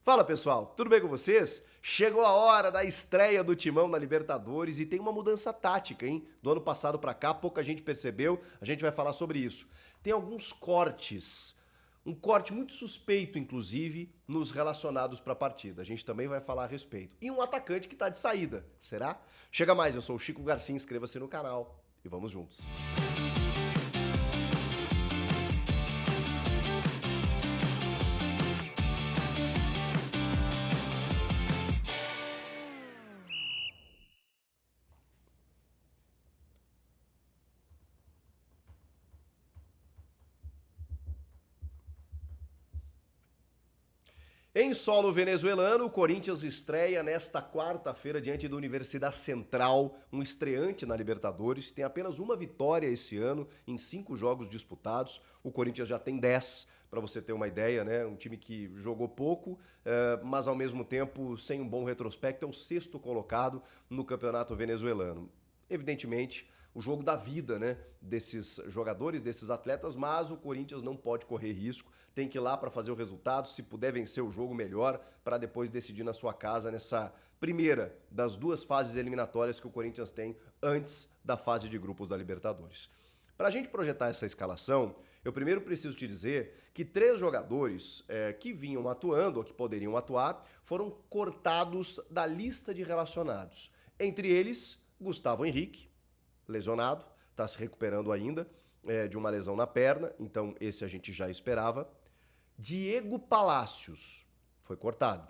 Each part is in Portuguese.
Fala pessoal, tudo bem com vocês? Chegou a hora da estreia do Timão na Libertadores e tem uma mudança tática, hein? Do ano passado pra cá, pouca gente percebeu, a gente vai falar sobre isso. Tem alguns cortes, um corte muito suspeito, inclusive, nos relacionados pra partida. A gente também vai falar a respeito. E um atacante que tá de saída, será? Chega mais, eu sou o Chico Garcia, inscreva-se no canal e vamos juntos. Em solo venezuelano, o Corinthians estreia nesta quarta-feira diante da Universidade Central, um estreante na Libertadores. Tem apenas uma vitória esse ano em 5 jogos disputados. O Corinthians já tem 10, para você ter uma ideia, né? Um time que jogou pouco, mas ao mesmo tempo sem um bom retrospecto, é o 6º colocado no campeonato venezuelano. Evidentemente, o jogo da vida, né, desses jogadores, desses atletas, mas o Corinthians não pode correr risco, tem que ir lá para fazer o resultado, se puder vencer o jogo melhor, para depois decidir na sua casa nessa primeira das 2 fases eliminatórias que o Corinthians tem antes da fase de grupos da Libertadores. Para a gente projetar essa escalação, eu primeiro preciso te dizer que 3 jogadores que vinham atuando, ou que poderiam atuar, foram cortados da lista de relacionados. Entre eles, Gustavo Henrique, lesionado, está se recuperando ainda de uma lesão na perna, então esse a gente já esperava. Diego Palacios foi cortado,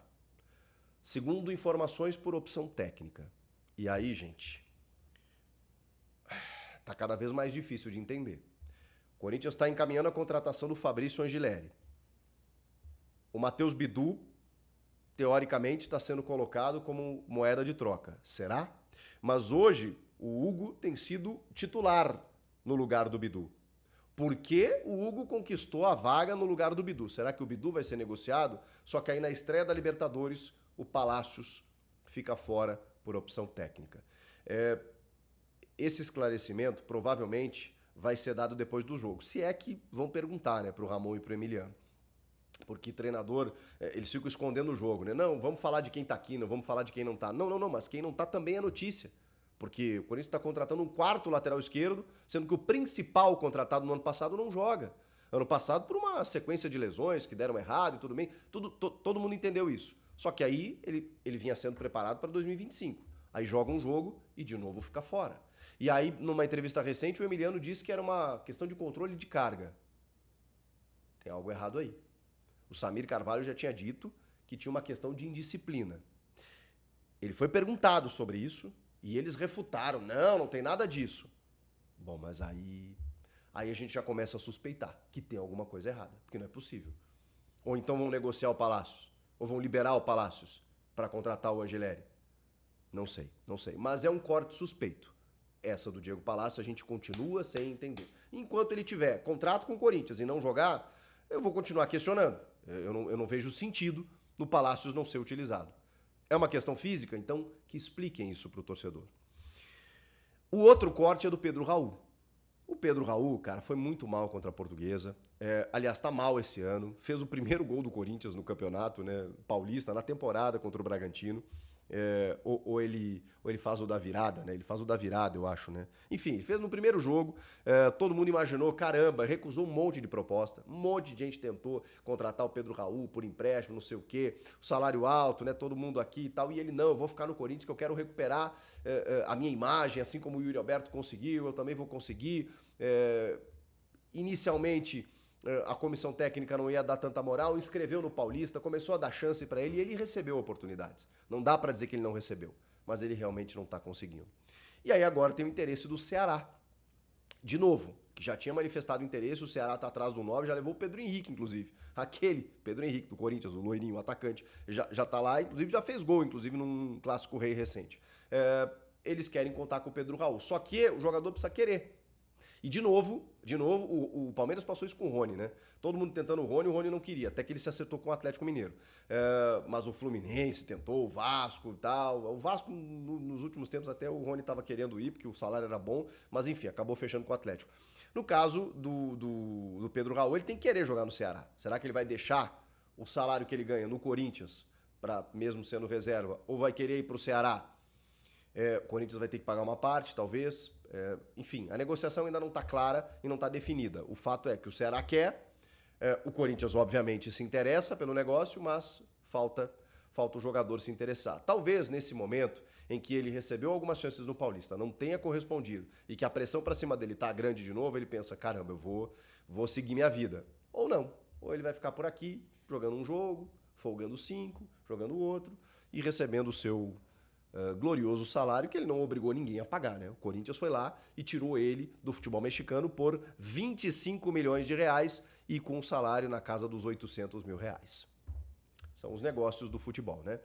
segundo informações por opção técnica. E aí, gente, tá cada vez mais difícil de entender. O Corinthians está encaminhando a contratação do Fabrício Angileri. O Matheus Bidu, teoricamente, está sendo colocado como moeda de troca. Será? Mas hoje o Hugo tem sido titular no lugar do Bidu. Por que o Hugo conquistou a vaga no lugar do Bidu? Será que o Bidu vai ser negociado? Só que aí na estreia da Libertadores, o Palacios fica fora por opção técnica. Esse esclarecimento provavelmente vai ser dado depois do jogo. Se é que vão perguntar, né, para o Ramon e para o Emiliano. Porque treinador, eles ficam escondendo o jogo, né? Não, vamos falar de quem tá aqui, não vamos falar de quem não tá. Não, mas quem não tá também é notícia. Porque o Corinthians está contratando um 4º lateral esquerdo, sendo que o principal contratado no ano passado não joga. Ano passado por uma sequência de lesões que deram errado e tudo bem, todo mundo entendeu isso. Só que aí ele vinha sendo preparado para 2025. Aí joga um jogo e de novo fica fora. E aí, numa entrevista recente, o Emiliano disse que era uma questão de controle de carga. Tem algo errado aí. O Samir Carvalho já tinha dito que tinha uma questão de indisciplina. Ele foi perguntado sobre isso e eles refutaram. Não tem nada disso. Bom, mas aí a gente já começa a suspeitar que tem alguma coisa errada, porque não é possível. Ou então vão negociar o Palácios, ou vão liberar o Palácios para contratar o Angileri. Não sei. Mas é um corte suspeito. Essa do Diego Palácio a gente continua sem entender. Enquanto ele tiver contrato com o Corinthians e não jogar, eu vou continuar questionando. Eu não vejo sentido no Palácios não ser utilizado. É uma questão física? Então que expliquem isso para o torcedor. O outro corte é do Pedro Raul. O Pedro Raul, cara, foi muito mal contra a Portuguesa. Aliás, tá mal esse ano. Fez o primeiro gol do Corinthians no campeonato, né, paulista, na temporada contra o Bragantino. Ou ele faz o da virada, né? Ele faz o da virada, eu acho, né? Enfim, fez no primeiro jogo, todo mundo imaginou, caramba, recusou um monte de proposta, um monte de gente tentou contratar o Pedro Raul por empréstimo, não sei o quê, o salário alto, né? Todo mundo aqui e tal, e ele, não, eu vou ficar no Corinthians que eu quero recuperar a minha imagem, assim como o Yuri Alberto conseguiu, eu também vou conseguir. Inicialmente, a comissão técnica não ia dar tanta moral, inscreveu no Paulista, começou a dar chance para ele e ele recebeu oportunidades. Não dá para dizer que ele não recebeu, mas ele realmente não está conseguindo. E aí agora tem o interesse do Ceará. De novo, que já tinha manifestado interesse, o Ceará está atrás do 9, já levou o Pedro Henrique, inclusive. Aquele, Pedro Henrique do Corinthians, o loirinho, o atacante, já tá lá, inclusive já fez gol, inclusive num Clássico Rei recente. Eles querem contar com o Pedro Raul, só que o jogador precisa querer. E de novo, o Palmeiras passou isso com o Rony, né? Todo mundo tentando o Rony não queria, até que ele se acertou com o Atlético Mineiro. Mas o Fluminense tentou, o Vasco e tal. O Vasco, nos últimos tempos, até o Rony estava querendo ir, porque o salário era bom, mas enfim, acabou fechando com o Atlético. No caso do Pedro Raul, ele tem que querer jogar no Ceará. Será que ele vai deixar o salário que ele ganha no Corinthians, para mesmo sendo reserva, ou vai querer ir para o Ceará. O Corinthians vai ter que pagar uma parte, talvez. Enfim, a negociação ainda não está clara e não está definida. O fato é que o Ceará quer, o Corinthians, obviamente, se interessa pelo negócio, mas falta o jogador se interessar. Talvez, nesse momento em que ele recebeu algumas chances no Paulista, não tenha correspondido e que a pressão para cima dele está grande de novo, ele pensa, caramba, eu vou seguir minha vida. Ou não. Ou ele vai ficar por aqui, jogando um jogo, folgando 5, jogando outro e recebendo o seu glorioso salário que ele não obrigou ninguém a pagar, né? O Corinthians foi lá e tirou ele do futebol mexicano por 25 milhões de reais e com um salário na casa dos 800 mil reais. São os negócios do futebol, né?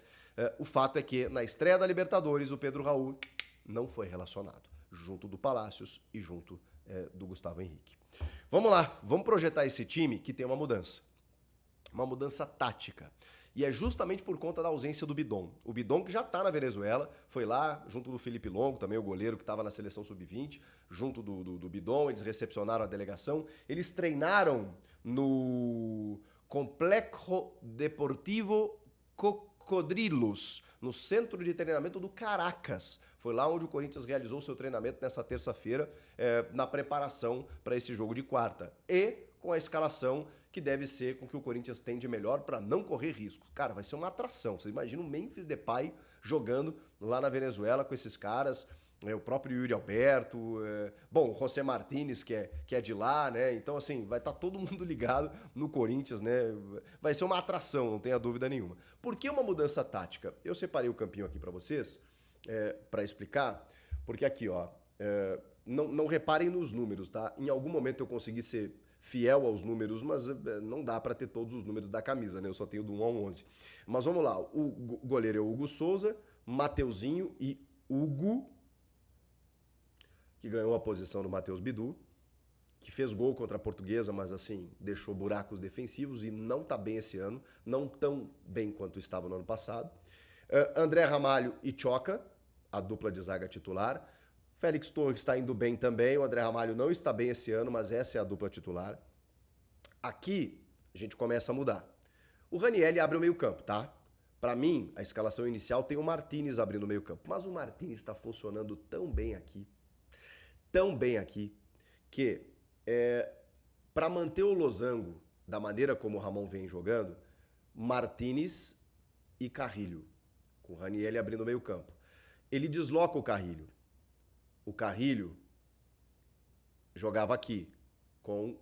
O fato é que na estreia da Libertadores o Pedro Raul não foi relacionado, junto do Palácios e junto do Gustavo Henrique. Vamos lá, vamos projetar esse time que tem uma mudança tática. E é justamente por conta da ausência do Bidon. O Bidon, que já está na Venezuela, foi lá junto do Felipe Longo, também o goleiro que estava na seleção sub-20, junto do Bidon, eles recepcionaram a delegação. Eles treinaram no Complexo Deportivo Cocodrilos, no centro de treinamento do Caracas. Foi lá onde o Corinthians realizou seu treinamento nessa terça-feira, na preparação para esse jogo de quarta. E com a escalação que deve ser com que o Corinthians tem de melhor para não correr riscos. Cara, vai ser uma atração. Você imagina o Memphis Depay jogando lá na Venezuela com esses caras, o próprio Yuri Alberto, o José Martínez, que é de lá, né? Então, assim, vai estar todo mundo ligado no Corinthians, né? Vai ser uma atração, não tenha dúvida nenhuma. Por que uma mudança tática? Eu separei o campinho aqui para vocês, para explicar, porque aqui, ó, não reparem nos números, tá? Em algum momento eu consegui ser fiel aos números, mas não dá para ter todos os números da camisa, né? Eu só tenho do 1 ao 11. Mas vamos lá, o goleiro é o Hugo Souza, Mateuzinho e Hugo, que ganhou a posição do Matheus Bidu, que fez gol contra a Portuguesa, mas assim, deixou buracos defensivos e não tá bem esse ano, não tão bem quanto estava no ano passado. André Ramalho e Choca, a dupla de zaga titular. Félix Torres está indo bem também, o André Ramalho não está bem esse ano, mas essa é a dupla titular. Aqui a gente começa a mudar. O Ranieri abre o meio-campo, tá? Para mim, a escalação inicial tem o Martínez abrindo o meio-campo, mas o Martínez está funcionando tão bem aqui, que para manter o losango da maneira como o Ramon vem jogando, Martínez e Carrilho, com o Ranieri abrindo o meio-campo. Ele desloca o Carrilho. O Carrilho jogava aqui, com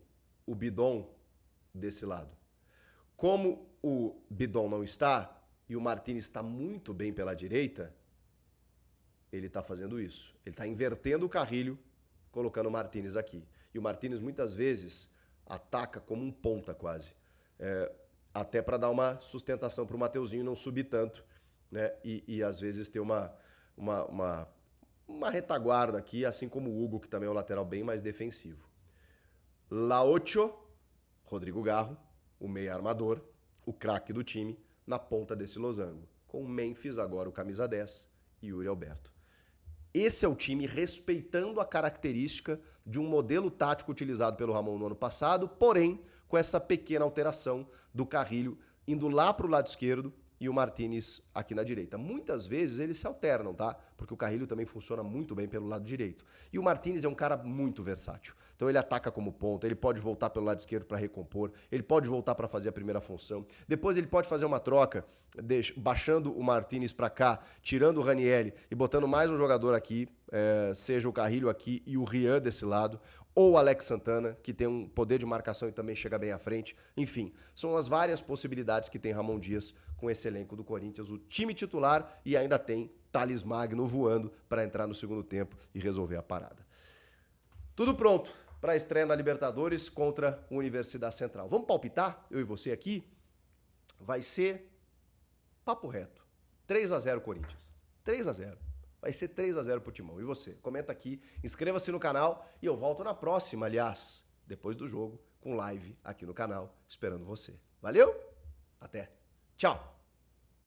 o Bidon desse lado. Como o Bidon não está, e o Martínez está muito bem pela direita, ele está fazendo isso. Ele está invertendo o Carrilho, colocando o Martínez aqui. E o Martínez muitas vezes ataca como um ponta quase. Até para dar uma sustentação para o Mateuzinho não subir tanto, né? E às vezes ter uma retaguarda aqui, assim como o Hugo, que também é um lateral bem mais defensivo. Laocho, Rodrigo Garro, o meia armador, o craque do time, na ponta desse losango. Com o Memphis agora o camisa 10 e Yuri Alberto. Esse é o time respeitando a característica de um modelo tático utilizado pelo Ramon no ano passado, porém com essa pequena alteração do Carrilho indo lá para o lado esquerdo e o Martínez aqui na direita. Muitas vezes eles se alternam, tá? Porque o Carrilho também funciona muito bem pelo lado direito. E o Martínez é um cara muito versátil. Então ele ataca como ponta, ele pode voltar pelo lado esquerdo para recompor, ele pode voltar para fazer a primeira função. Depois ele pode fazer uma troca, baixando o Martínez para cá, tirando o Ranieri e botando mais um jogador aqui, seja o Carrilho aqui e o Rian desse lado, ou o Alex Santana, que tem um poder de marcação e também chega bem à frente. Enfim, são as várias possibilidades que tem Ramon Dias com esse elenco do Corinthians, o time titular, e ainda tem Thales Magno voando para entrar no segundo tempo e resolver a parada. Tudo pronto para a estreia na Libertadores contra a Universidade Central. Vamos palpitar, eu e você aqui? Vai ser papo reto. 3-0 Corinthians. 3-0. Vai ser 3-0 pro Timão. E você? Comenta aqui, inscreva-se no canal e eu volto na próxima, aliás, depois do jogo, com live aqui no canal, esperando você. Valeu? Até. Tchau.